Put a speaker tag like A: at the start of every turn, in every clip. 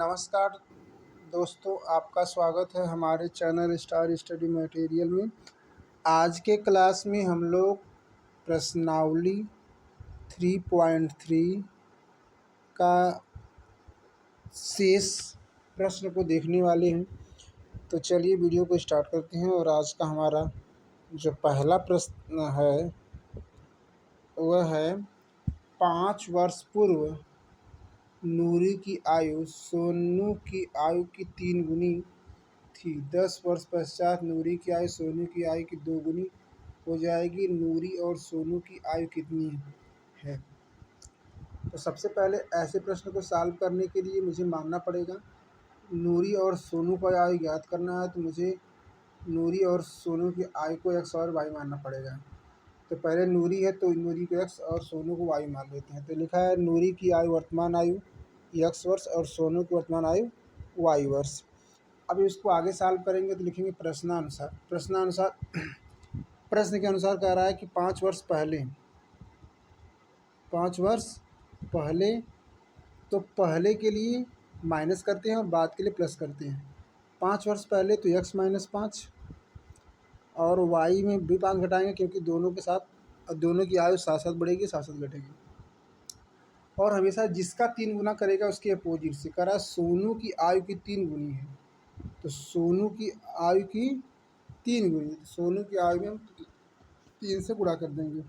A: नमस्कार दोस्तों, आपका स्वागत है हमारे चैनल स्टार स्टडी मटेरियल में। आज के क्लास में हम लोग प्रश्नावली 3.3 का शेष प्रश्न को देखने वाले हैं। तो चलिए वीडियो को स्टार्ट करते हैं। और आज का हमारा जो पहला प्रश्न है वह है 5 वर्ष पूर्व नूरी की आयु सोनू की आयु की 3 गुनी थी। 10 वर्ष पश्चात नूरी की आयु सोनू की आयु की 2 गुनी हो जाएगी। नूरी और सोनू की आयु कितनी है? तो सबसे पहले ऐसे प्रश्न को सॉल्व करने के लिए मुझे मानना पड़ेगा नूरी और सोनू का आयु ज्ञात करना है, तो मुझे नूरी और सोनू की आयु को x और y मानना पड़ेगा। तो पहले नूरी है तो नूरी को x और सोनू को y मान लेते हैं। तो लिखा है नूरी की आयु वर्तमान आयु x वर्ष और सोनू की वर्तमान आयु y वर्ष। अब इसको आगे सॉल्व करेंगे तो लिखेंगे प्रश्नानुसार प्रश्न के अनुसार कह रहा है कि 5 वर्ष पहले, तो पहले के लिए माइनस करते हैं और बाद के लिए प्लस करते हैं। 5 वर्ष पहले तो x माइनस 5 और y में भी 5 घटाएंगे, क्योंकि दोनों की आयु साथ साथ बढ़ेगी, साथ साथ घटेगी। और हमेशा जिसका 3 गुना करेगा उसके अपोजिट से कह रहा है सोनू की आयु की 3 गुनी है। तो सोनू की आयु की 3 गुनी, सोनू की आयु में हम 3 से गुणा कर देंगे।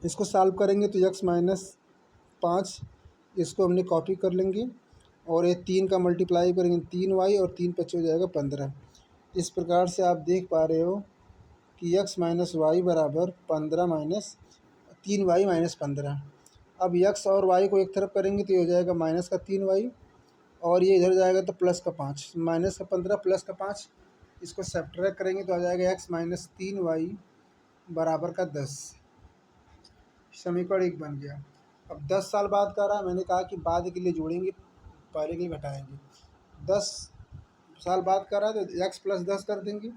A: इसको सॉल्व करेंगे तो x माइनस 5 इसको हमने कॉपी कर लेंगे और ये 3 का मल्टीप्लाई करेंगे 3y और 3 पच्चीस हो जाएगा 15। इस प्रकार से आप देख पा रहे हो कि x माइनस वाई बराबर 15 माइनस 3y माइनस 15। अब x और y को एक तरफ करेंगे तो ये हो जाएगा माइनस का 3y और ये इधर जाएगा तो प्लस का 5, माइनस का 15 प्लस का 5। इसको सब्ट्रैक्ट करेंगे तो आ जाएगा x माइनस 3y बराबर का 10। समीकरण 1 बन गया। अब 10 साल बाद का रहा, मैंने कहा कि बाद के लिए जोड़ेंगे, पहले के लिए घटाएंगे। 10 साल बाद का रहा तो x प्लस 10 कर देंगे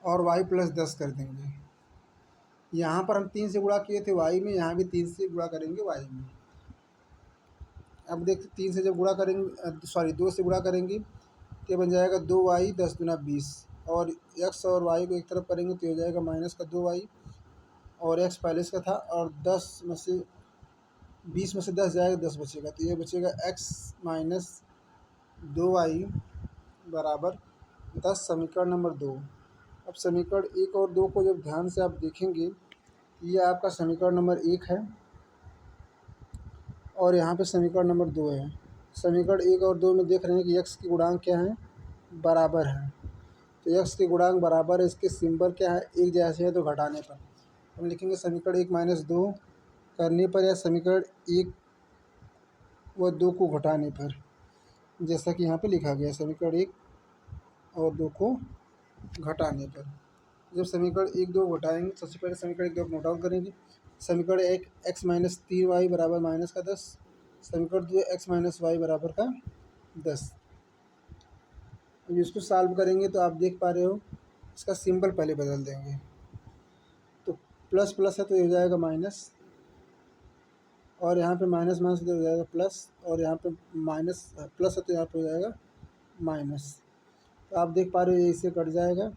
A: और y प्लस 10 कर देंगे। यहाँ पर हम 3 से गुणा किए थे y में, यहाँ भी 3 से गुणा करेंगे y में। अब देखते 3 से जब गुणा करेंगे 2 से गुणा करेंगे तो बन जाएगा 2y 10 दूना 20 और x और y को एक तरफ करेंगे तो हो जाएगा माइनस का 2y और x पहले से था और 20 में से 10 जाएगा 10 बचेगा, तो ये बचेगा x माइनस 2y बराबर 10। समीकरण नंबर 2। अब समीकरण 1 और 2 को जब ध्यान से आप देखेंगे, ये आपका समीकरण नंबर 1 है और यहाँ पे समीकरण नंबर 2 है। समीकरण 1 और 2 में देख रहे हैं कि x की गुणांक क्या है, बराबर है। तो x के गुणांक बराबर है, इसके सिंबल क्या है, एक जैसे है तो घटाने पर हम लिखेंगे समीकरण 1 माइनस 2 करने पर या समीकरण 1 व 2 को घटाने पर, जैसा कि यहाँ पे लिखा गया समीकरण 1 और 2 को घटाने पर। जब समीकरण 1 2 घटाएंगे, सबसे पहले समीकरण 1 2 नोट डाउन करेंगे। समीकरण 1 x माइनस 3y बराबर माइनस का 10, समीकरण 2 x माइनस वाई बराबर का 10। अब इसको सॉल्व करेंगे तो आप देख पा रहे हो इसका सिंबल पहले बदल देंगे। तो प्लस प्लस है तो ये हो जाएगा माइनस और यहाँ पे माइनस माइनस तो हो जाएगा प्लस और यहाँ पे माइनस प्लस है तो यहाँ पे हो जाएगा माइनस। तो आप देख पा रहे हो ये इससे कट जाएगा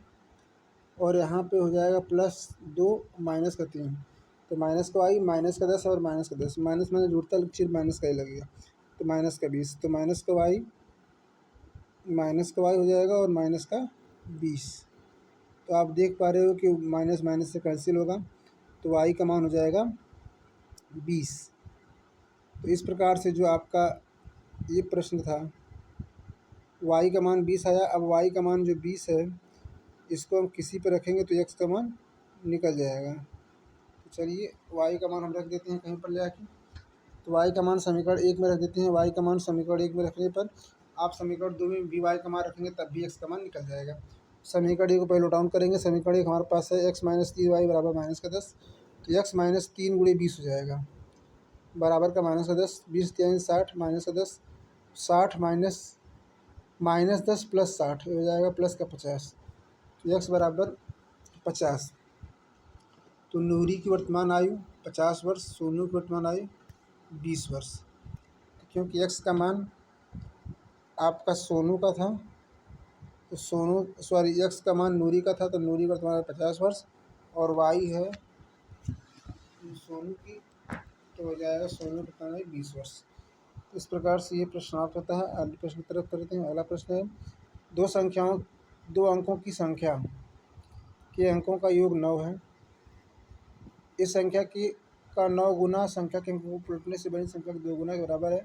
A: और यहाँ पे हो जाएगा +2 माइनस का 3, तो माइनस का y माइनस का 10 और माइनस का 10, माइनस में जुड़ता सिर्फ माइनस का ही लगेगा, तो माइनस का 20, तो माइनस का y हो जाएगा और माइनस का 20। तो आप देख पा रहे हो कि माइनस माइनस से कैंसिल होगा तो y का मान हो जाएगा 20। तो इस प्रकार से जो आपका ये प्रश्न था y का मान 20 आया। अब y का मान जो 20 है इसको हम किसी पे रखेंगे तो x का मान निकल जाएगा। तो चलिए y का मान हम रख देते हैं कहीं पर ले आके, तो y का मान समीकरण 1 में रख देते हैं। y का मान समीकरण 1 में रखने पर आप समीकरण 2 में भी y का मान रखेंगे तब भी x का मान निकल जाएगा। समीकरण 1 को पहले डाउन करेंगे। समीकरण 1 हमारे पास है x माइनस 3y बराबर माइनस का 10, तो x माइनस 3 गुणे 20 हो जाएगा बराबर का माइनस का 10, 20 3 60 माइनस का 10, 60 माइनस 10 प्लस 60 हो जाएगा प्लस का 50, तो x बराबर 50। तो नूरी की वर्तमान आयु 50 वर्ष, सोनू की वर्तमान आयु 20 वर्ष। तो क्योंकि एक्स का मान आपका सोनू का था, तो सोनू सॉरी एक्स का मान नूरी का था, तो नूरी का तुम्हारा 50 वर्ष, और वाई है सोनू की, तो हो जाएगा सोनू कितना है 20 वर्ष। इस प्रकार से ये प्रश्न समाप्त होता है। अगले प्रश्न की तरफ करते हैं। अगला प्रश्न है, दो अंकों की संख्या के अंकों का योग 9 है। इस संख्या की का 9 गुना संख्या के अंकों को उलटने से बनी संख्या के 2 गुना के बराबर है,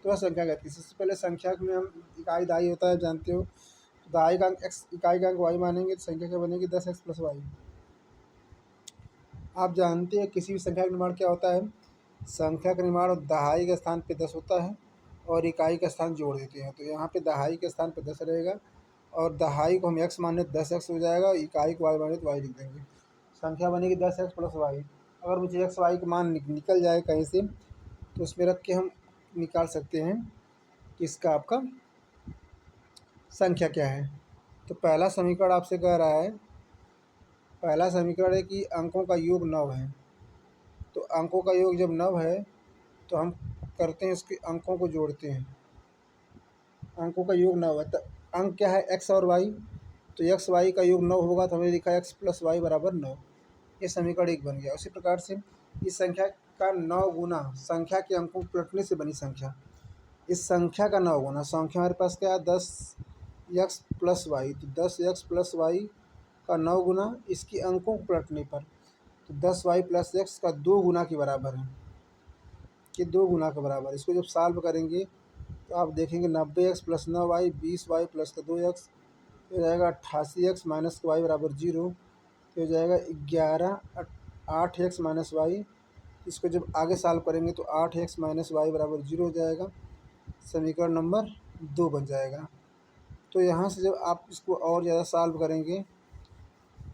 A: तो वह संख्या कहती है। सबसे पहले संख्या में हम इकाई दहाई होता है, जानते हो। तो दहाई का अंक एक्स, इकाई का अंक वाई मानेंगे, तो संख्या क्या बनेगी 10x + y। आप जानते हैं किसी भी संख्या का निर्माण क्या होता है, संख्या का निर्माण दहाई के स्थान पे 10 होता है और इकाई का स्थान जोड़ देते हैं। तो यहाँ पे दहाई के स्थान पे 10 रहेगा और दहाई को हम x माने 10x हो जाएगा, इकाई को y माने तो y लिख देंगे। संख्या बनेगी 10x + y। अगर मुझे x y का मान निकल जाए कहीं से, तो उसमें रख के हम निकाल सकते हैं कि इसका आपका संख्या क्या है। तो पहला समीकरण आपसे कह रहा है, पहला समीकरण है कि अंकों का योग 9 है। तो अंकों का योग जब 9 है तो हम करते हैं इसके अंकों को जोड़ते हैं। अंकों का योग 9 है तो अंक क्या है x और y, तो x y का योग 9 होगा, तो हमने लिखा x + y = 9। ये समीकरण 1 बन गया। उसी प्रकार से इस संख्या का 9 गुना संख्या के अंकों को पलटने से बनी संख्या, इस संख्या का 9 गुना संख्या हमारे पास क्या है 10x + y, तो 10x + y का 9 गुना इसकी अंकों को पलटने पर, तो 10y + x का 2 गुना के बराबर है, कि 2 गुना के बराबर। इसको जब सॉल्व करेंगे तो आप देखेंगे 90x + 9y 20y + 2x हो जाएगा 88x - y = 0, तो हो जाएगा 8x - y। इसको जब आगे सॉल्व करेंगे तो 8x - y = 0 हो जाएगा, समीकरण नंबर 2 बन जाएगा। तो यहाँ से जब आप इसको और ज़्यादा सॉल्व करेंगे,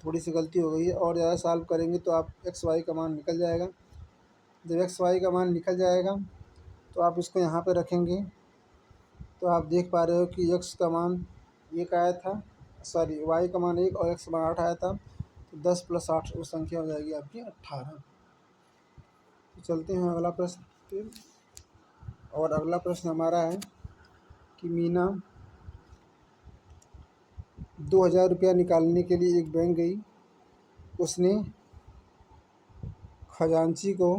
A: थोड़ी सी गलती हो गई है, और ज़्यादा सॉल्व करेंगे तो आप एक्स वाई का मान निकल जाएगा। जब एक्स वाई का मान निकल जाएगा तो आप इसको यहाँ पे रखेंगे, तो आप देख पा रहे हो कि एक्स का मान 1 आया था, सॉरी वाई का मान 1 और एक्स का मान 8 आया था, तो 10 + 8 वो संख्या हो जाएगी आपकी 18। तो चलते हैं अगला प्रश्न पे। और अगला प्रश्न हमारा है कि मीना 2000 रुपया निकालने के लिए एक बैंक गई। उसने खजांची को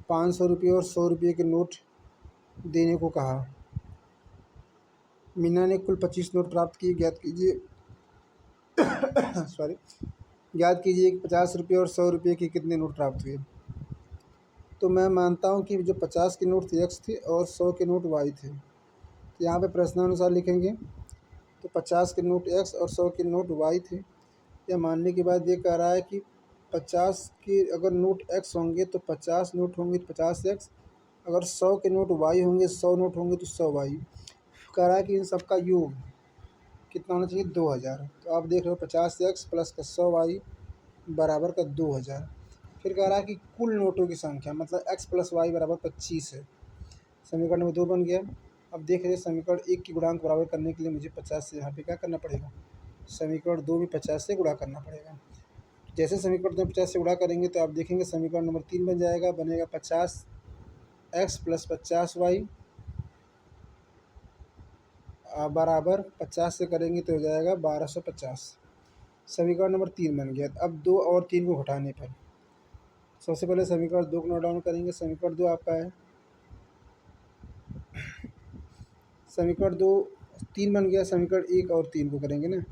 A: 500 रुपये और 100 रुपये के नोट देने को कहा। मीना ने कुल 25 नोट प्राप्त किए। ज्ञात कीजिए सॉरी ज्ञात कीजिए कि 50 रुपये और 100 रुपये के कितने नोट प्राप्त हुए। तो मैं मानता हूँ कि जो 50 के नोट थे एक्स थे और 100 के नोट वाई थे। तो यहाँ पे प्रश्नानुसार लिखेंगे, तो 50 के नोट एक्स और 100 के नोट वाई थे। यह मानने के बाद ये कह रहा है कि 50 के अगर नोट एक्स होंगे तो 50 नोट होंगे तो 50 एक्स, अगर 100 के नोट वाई होंगे 100 नोट होंगे तो 100 वाई। कह रहा है कि इन सब का योग कितना होना चाहिए 2000। तो आप देख रहे हो 50 एक्स प्लस का 100 वाई बराबर का 2000। फिर कह रहा है कि कुल नोटों की संख्या मतलब x + y = 25 है। समीकरण नंबर 2 बन गया। अब देख रहे हैं समीकरण 1 की गुणांक बराबर करने के लिए मुझे 50 से यहाँ पे क्या करना पड़ेगा, समीकरण 2 में 50 से गुणा करना पड़ेगा। जैसे समीकरण 2 में 50 से गुणा करेंगे तो आप देखेंगे समीकरण नंबर 3 बन जाएगा, बनेगा 50x + 50y बराबर 50 से करेंगे तो हो जाएगा 1250। समीकरण नंबर 3 बन गया। अब 2 और 3 को घटाने पर सबसे पहले समीकरण 2 को नोट डाउन करेंगे। समीकरण 2 आपका है, समीकरण 2 3 बन गया। समीकरण 1 और 3 को करेंगे ना,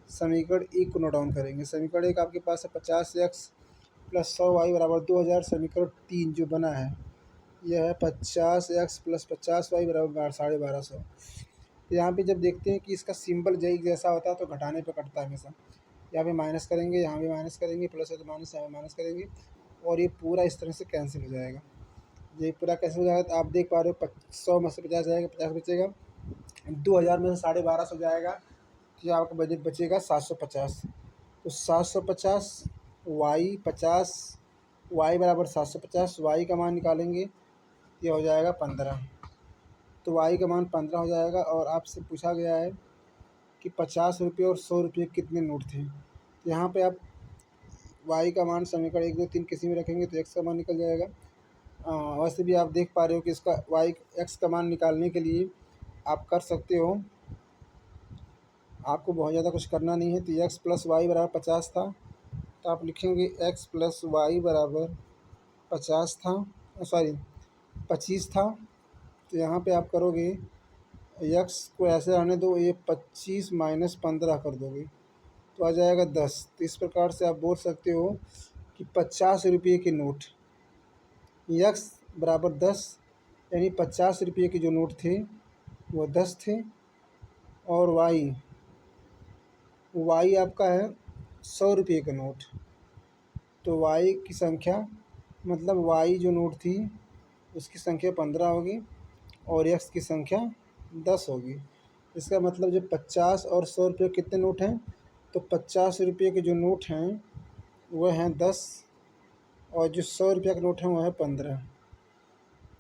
A: समीकरण 1 को नोट डाउन करेंगे। समीकरण 1 आपके पास है 50x + 100y = 2000। समीकरण 3 जो बना है यह है 50x + 50y = 1250। तो यहाँ पे जब देखते हैं कि इसका सिंबल जई जैसा होता है तो घटाने पे कटता है हमेशा। यहाँ पे माइनस करेंगे, यहाँ भी माइनस करेंगे, प्लस है तो माइनस, यहाँ माइनस करेंगे और ये पूरा इस तरह से कैंसिल हो जाएगा। ये पूरा कैंसिल हो जाएगा तो आप देख पा रहे हो 100 में से 50 जाएगा, 50 बचेगा, 2000 में से 1250 जाएगा, तो आपका बजट बचेगा 750। तो 750 वाई 50 वाई बराबर 750, वाई का मान निकालेंगे ये हो जाएगा 15। तो वाई का मान 15 हो जाएगा। और आपसे पूछा गया है कि 50 रुपये और 100 रुपये कितने नोट थे। तो यहाँ पे आप वाई का मान समीकरण 1 2 3 किसी में रखेंगे तो एक्स का मान निकल जाएगा, वैसे भी आप देख पा रहे हो कि इसका वाई एक्स का मान निकालने के लिए आप कर सकते हो, आपको बहुत ज़्यादा कुछ करना नहीं है। तो एक्स प्लस वाई बराबर 50 था, तो आप लिखेंगे एक्स प्लस वाई बराबर 50 था, सॉरी 25 था। तो यहाँ पे आप करोगे, एक्स को ऐसे रहने दो, ये 25 माइनस 15 कर दोगे तो आ जाएगा 10। तो इस प्रकार से आप बोल सकते हो कि 50 रुपये के नोट, एक्स बराबर 10, यानी 50 रुपये के जो नोट थे वो 10 थे, और वाई आपका है 100 रुपये का नोट। तो वाई की संख्या, मतलब वाई जो नोट थी उसकी संख्या 15 होगी और एक्स की संख्या 10 होगी। इसका मतलब जो 50 और 100 रुपये कितने नोट हैं, तो 50 रुपये के जो नोट हैं वह हैं 10, और जो 100 रुपये का नोट है वह है 15।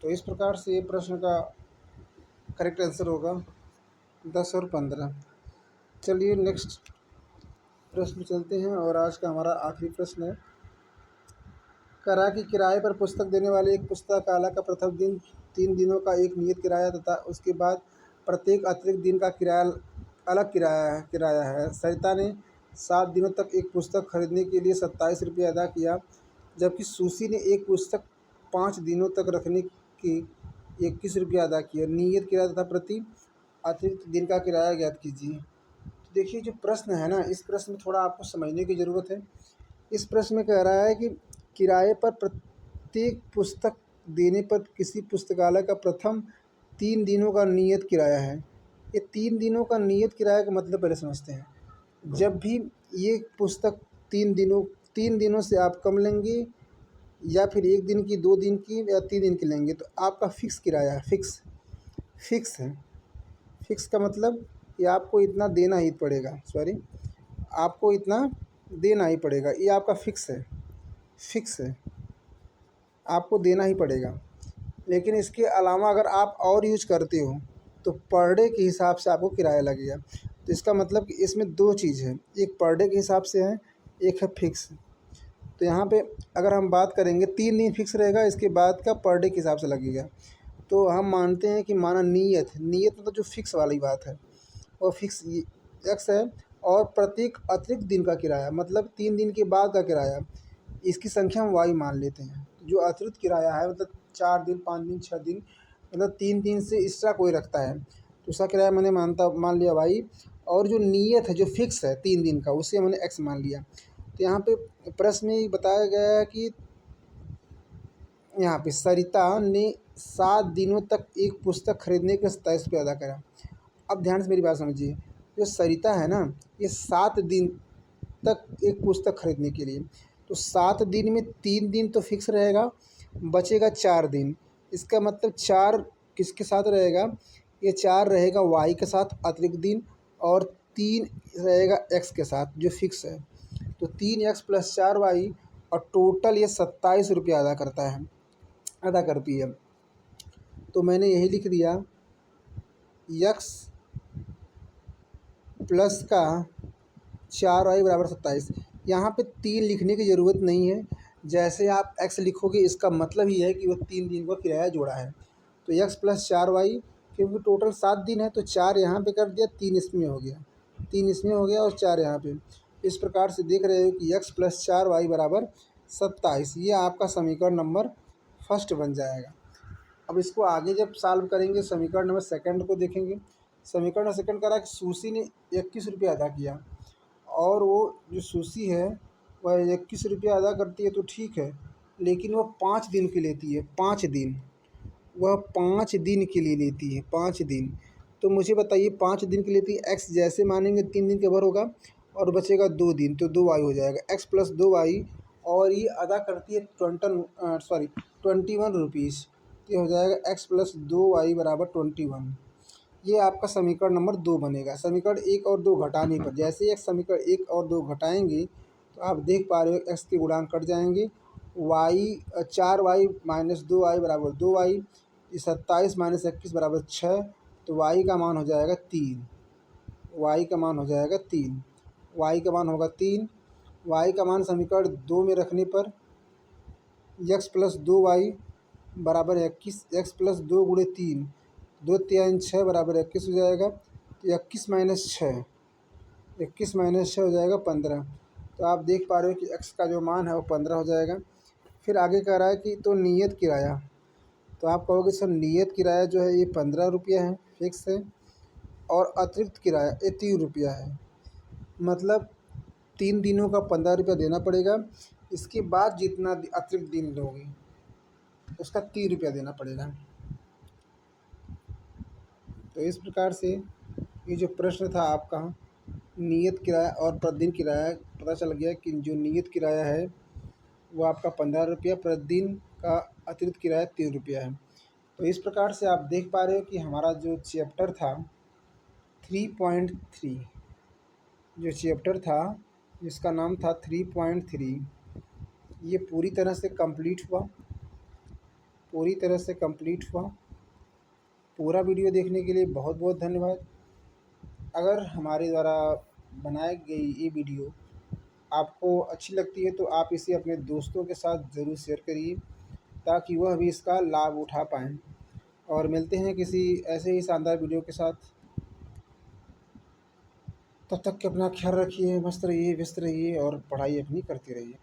A: तो इस प्रकार से ये प्रश्न का करेक्ट आंसर होगा 10 और 15। चलिए नेक्स्ट प्रश्न चलते हैं, और आज का हमारा आखिरी प्रश्न है। करा कि किराए पर पुस्तक देने वाले एक पुस्तकालय का प्रथम दिन 3 दिनों का एक नियत किराया तथा उसके बाद प्रत्येक अतिरिक्त दिन का किराया अलग किराया है। सरिता ने 7 दिनों तक एक पुस्तक खरीदने के लिए 27 रुपये अदा किया, जबकि सुशी ने एक पुस्तक 5 दिनों तक रखने की 21 रुपये अदा किया। नियत किराया तथा प्रति अतिरिक्त दिन का किराया ज्ञात कीजिए। तो देखिए जो प्रश्न है ना, इस प्रश्न में थोड़ा आपको समझने की ज़रूरत है। इस प्रश्न में कह रहा है कि किराए पर प्रत्येक पुस्तक देने पर किसी पुस्तकालय का प्रथम 3 दिनों का नियत किराया है। ये 3 दिनों का नियत किराया का मतलब पहले समझते हैं। जब भी ये पुस्तक 3 दिनों से आप कम लेंगे, या फिर 1 दिन की, 2 दिन की या 3 दिन की लेंगे, तो आपका फिक्स किराया है। फिक्स है। फिक्स का मतलब कि आपको इतना देना ही पड़ेगा, आपको इतना देना ही पड़ेगा, ये आपका फिक्स है, आपको देना ही पड़ेगा। लेकिन इसके अलावा अगर आप और यूज करते हो तो पर डे के हिसाब से आपको किराया लगेगा। तो इसका मतलब कि इसमें 2 चीज़ है, एक पर डे के हिसाब से है, एक है फिक्स। तो यहाँ पे अगर हम बात करेंगे 3 दिन फिक्स रहेगा, इसके बाद का पर डे के हिसाब से लगेगा। तो हम मानते हैं कि माना नियत मतलब जो फिक्स वाली बात है, और फिक्स एक्स है, और प्रत्येक अतिरिक्त दिन का किराया मतलब 3 दिन के बाद का किराया, इसकी संख्या हम वाई मान लेते हैं। जो अतिरिक्त किराया है मतलब 4 दिन, 5 दिन, 6 दिन, मतलब 3 दिन से एक्स्ट्रा कोई रखता है तो उसका किराया मैंने मान लिया वाई, और जो नियत है जो फिक्स है 3 दिन का, उसे मैंने एक्स मान लिया। तो यहाँ पे प्रश्न में बताया गया है कि यहाँ पे सरिता ने 7 दिनों तक एक पुस्तक खरीदने के 27 रुपये अदा करा। अब ध्यान से मेरी बात समझिए, जो सरिता है ना, ये 7 दिन तक एक पुस्तक खरीदने के लिए, तो 7 दिन में 3 दिन तो फिक्स रहेगा, बचेगा 4 दिन। इसका मतलब 4 किसके साथ रहेगा, ये 4 रहेगा वाई के साथ अतिरिक्त दिन, और 3 रहेगा एक्स के साथ जो फिक्स है। तो 3x प्लस 4y, और टोटल ये 27 रुपये अदा करती है। तो मैंने यही लिख दिया, x प्लस का 4y बराबर 27। यहाँ पे 3 लिखने की ज़रूरत नहीं है, जैसे आप x लिखोगे इसका मतलब ही है कि वो 3 दिन का किराया जोड़ा है। तो x प्लस 4y, क्योंकि टोटल 7 दिन है तो 4 यहाँ पे कर दिया, 3 इसमें हो गया, 3 इसमें हो गया और 4 यहाँ पे। इस प्रकार से देख रहे हो कि x प्लस 4y बराबर 27, ये आपका समीकरण नंबर फर्स्ट बन जाएगा। अब इसको आगे जब सॉल्व करेंगे समीकरण नंबर सेकंड को देखेंगे। समीकरण सेकंड कह रहा है कि सुशी ने 21 रुपये अदा किया, और वो जो सुशी है वह 21 रुपये अदा करती है तो ठीक है, लेकिन वह 5 दिन की लेती है, 5 दिन, वह 5 दिन के लिए लेती है, 5 दिन। तो मुझे बताइए 5 दिन की लेती है, एक्स जैसे मानेंगे 3 दिन के भर होगा और बचेगा 2 दिन, तो 2y हो जाएगा, एक्स प्लस 2y, और ये अदा करती है 21 रुपीज़। ये हो जाएगा एक्स प्लस 2y बराबर 21। ये आपका समीकरण नंबर 2 बनेगा। समीकरण 1 और 2 घटाने पर, जैसे ही एक समीकरण 1 और 2 घटाएंगे तो आप देख पा रहे हो एक्स के गुणांक कट जाएंगे, वाई 4y माइनस 2y बराबर 2y, 27 माइनस 21 बराबर 6, तो वाई का मान हो जाएगा 3, वाई का मान हो जाएगा 3, वाई का मान होगा 3। वाई का मान समीकरण 2 में रखने पर x प्लस 2y बराबर 21, एक्स प्लस 2 × 3, 2×3 = 6 बराबर 21 हो जाएगा। तो 21 - 6 हो जाएगा 15। तो आप देख पा रहे हो कि एक्स का जो मान है वो 15 हो जाएगा। फिर आगे कह रहा है कि तो नियत किराया, तो आप कहोगे सर नियत किराया जो है ये 15 रुपया है, फिक्स है, और अतिरिक्त किराया ये 3 रुपया है। मतलब 3 दिनों का 15 रुपया देना पड़ेगा। इसके बाद जितना अतिरिक्त दिन लोगे उसका 3 रुपया देना पड़ेगा। तो इस प्रकार से ये जो प्रश्न था आपका नियत किराया और प्रतिदिन किराया, पता चल गया कि जो नियत किराया है वो आपका 15 रुपया, प्रतिदिन का अतिरिक्त किराया 3 रुपया है। तो इस प्रकार से आप देख पा रहे हो कि हमारा जो चैप्टर था 3.3, जो चैप्टर था जिसका नाम था 3.3, ये पूरी तरह से कंप्लीट हुआ, पूरी तरह से कंप्लीट हुआ। पूरा वीडियो देखने के लिए बहुत बहुत धन्यवाद। अगर हमारे द्वारा बनाई गई ये वीडियो आपको अच्छी लगती है तो आप इसे अपने दोस्तों के साथ ज़रूर शेयर करिए ताकि वह भी इसका लाभ उठा पाएँ। और मिलते हैं किसी ऐसे ही शानदार वीडियो के साथ। तब तक के अपना ख्याल रखिए, मस्त रहिए, व्यस्त रहिए और पढ़ाई अपनी करते रहिए।